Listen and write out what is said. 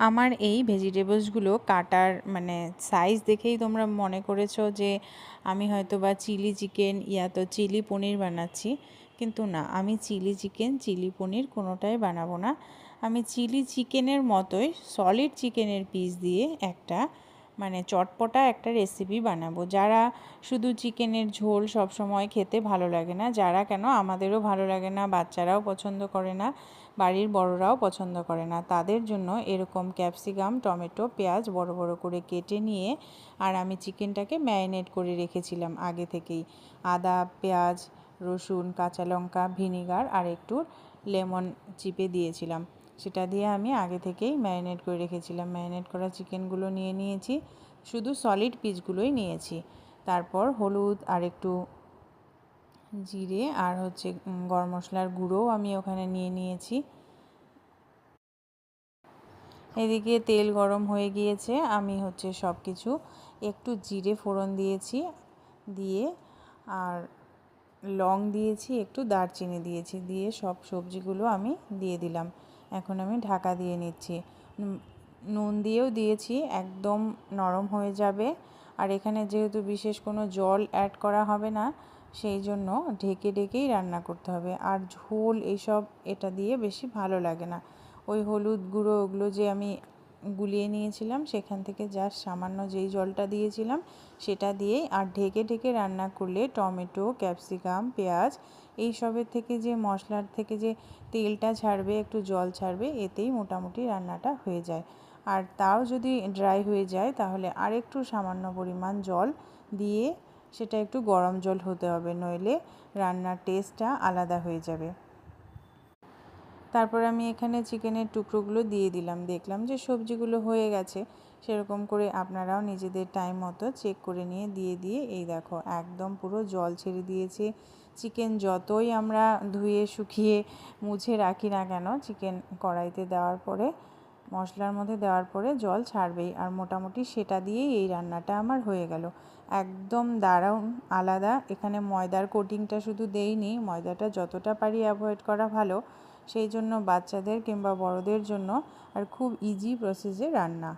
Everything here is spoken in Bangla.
আমার এই ভেজিটেবলসগুলো কাটার মানে সাইজ দেখেই তোমরা মনে করেছো যে আমি হয়তো বা চিলি চিকেন ইয়া তো চিলি পনির বানাচ্ছি, কিন্তু না, আমি চিলি চিকেন চিলি পনির কোনোটাই বানাবো না। আমি চিলি চিকেনের মতোই সলিড চিকেনের পিস দিয়ে একটা মানে চটপটা একটা রেসিপি বানাবো। যারা শুধু চিকেনের ঝোল সব সময় খেতে ভালো লাগে না, যারা কেন আমাদেরও ভালো লাগে না, বাচ্চারাও পছন্দ করে না, বাড়ির বড়রাও পছন্দ করে না, তাদের জন্য এরকম ক্যাপসিকাম টমেটো পেঁয়াজ বড় বড় করে কেটে নিয়ে আর আমি চিকেনটাকে ম্যারিনেট করে রেখেছিলাম আগে থেকেই। আদা পেঁয়াজ রসুন কাঁচা লঙ্কা ভিনিগার আর একটু লেমন চিপে দিয়েছিলাম, সেটা দিয়ে আমি আগে থেকেই ম্যারিনেট করে রেখেছিলাম। ম্যারিনেট করা চিকেনগুলো নিয়ে নিয়েছি, শুধু সলিড পিসগুলোই নিয়েছি। তারপর হলুদ আর একটু জিরে আর হচ্ছে গরম মশলার গুঁড়োও আমি ওখানে নিয়ে নিয়েছি। এদিকে তেল গরম হয়ে গিয়েছে, আমি হচ্ছে সব কিছু একটু জিরে ফোড়ন দিয়েছি, দিয়ে আর লং দিয়েছি, একটু দারচিনি দিয়েছি, দিয়ে সব সবজিগুলো আমি দিয়ে দিলাম। এখন আমি ঢাকা দিয়ে নিচ্ছি। নুন দিয়েও দিয়েছি, একদম নরম হয়ে যাবে। আর এখানে যেহেতু বিশেষ কোনো জল অ্যাড করা হবে না, সেই জন্য ঢেকে ঢেকেই রান্না করতে হবে। আর ঝোল এইসব এটা দিয়ে বেশি ভালো লাগে না। ওই হলুদ গুঁড়ো ওগুলো যে আমি গুলিয়ে নিয়েছিলাম, সেখান থেকে জাস্ট সামান্য যেই জলটা দিয়েছিলাম সেটা দিয়েই, আর ঢেকে ঢেকে রান্না করলে টমেটো ক্যাপসিকাম পেঁয়াজ এইসবের থেকে যে মশলার থেকে যে তেলটা ছাড়বে একটু জল ছাড়বে, এতেই মোটামুটি রান্নাটা হয়ে যায়। আর তাও যদি ড্রাই হয়ে যায় তাহলে আরেকটু সামান্য পরিমাণ জল দিয়ে, সেটা একটু গরম জল হতে হবে, নইলে রান্নার টেস্টটা আলাদা হয়ে যাবে। তারপর আমি এখানে চিকেনের টুকরোগুলো দিয়ে দিলাম, দেখলাম যে সবজিগুলো হয়ে গেছে। সেরকম করে আপনারাও নিজেদের টাইম মতো চেক করে নিয়ে দিয়ে এই দেখো একদম পুরো জল ছেড়ে দিয়েছে। চিকেন যতই আমরা ধুয়ে শুকিয়ে মুছে রাখি না কেন, চিকেন কড়াইতে দেওয়ার পরে মশলার মধ্যে দেওয়ার পরে জল ছাড়বেই। আর মোটামুটি সেটা দিয়েই এই রান্নাটা আমার হয়ে গেল, একদম দারুণ আলাদা। এখানে ময়দার কোটিংটা শুধু দেইনি, ময়দাটা যতটা পারি অ্যাভয়েড করা ভালো, সেই জন্য বাচ্চাদের কিংবা বড়দের জন্য আর খুব ইজি প্রসেসে রান্না।